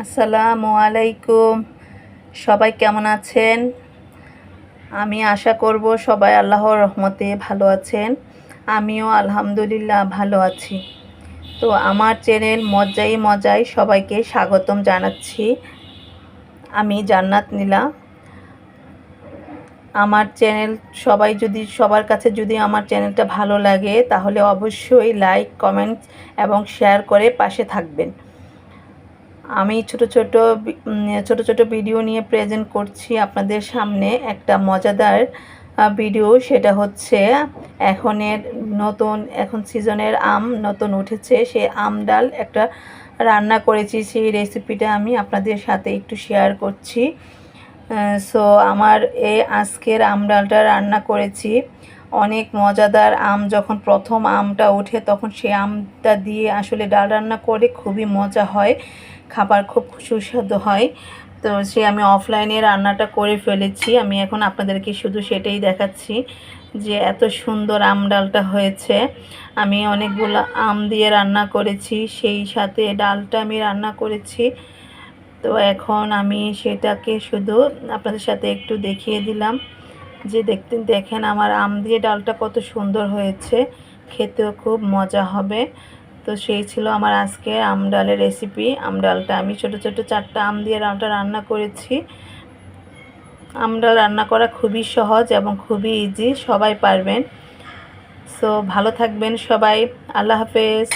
আসসালামু আলাইকুম। সবাই কেমন আছেন? আমি আশা করব সবাই আল্লাহর রহমতে ভালো আছেন। আমিও আলহামদুলিল্লাহ ভালো আছি। তো আমার চ্যানেল মজাই মজায় সবাইকে স্বাগতম জানাচ্ছি। আমি জান্নাত নীলা। আমার চ্যানেল সবার কাছে যদি আমার চ্যানেলটা ভালো লাগে তাহলে অবশ্যই লাইক, কমেন্ট এবং শেয়ার করে পাশে থাকবেন। আমি ছোট ছোট ভিডিও নিয়ে প্রেজেন্ট করছি আপনাদের সামনে একটা মজাদার ভিডিও। সেটা হচ্ছে এখন সিজনের আম নতুন উঠেছে, সেই আম ডাল একটা রান্না করেছি। সেই রেসিপিটা আমি আপনাদের সাথে একটু শেয়ার করছি। সো আমার আজকের আম ডালটা রান্না করেছি। অনেক মজাদার আম, যখন প্রথম আমটা ওঠে তখন সেই আমটা দিয়ে আসলে ডাল রান্না করে খুবই মজা হয়, খাবার খুব সুস্বাদু হয়। তো আমি অফলাইনে রান্নাটা করে ফেলেছি। আমি এখন আপনাদেরকে শুধু সেটাই দেখাচ্ছি যে এত সুন্দর আম ডালটা হয়েছে। আমি অনেকগুলো আম দিয়ে রান্না করেছি, সেই সাথে ডালটা আমি রান্না করেছি। তো এখন আমি সেটাকে শুধু আপনাদের সাথে একটু দেখিয়ে দিলাম যে দেখেন আমার আম দিয়ে ডালটা কত সুন্দর হয়েছে, খেতেও খুব মজা হবে। তো সেই ছিল আমার আজকে আম ডালের রেসিপি। আম ডালটা আমি ছোট ছোট 4টা আম দিয়ে ডালটা রান্না করেছি। আম ডাল রান্না করা খুবই সহজ এবং খুবই ইজি, সবাই পারবেন। সো ভালো থাকবেন সবাই। আল্লাহ হাফেজ।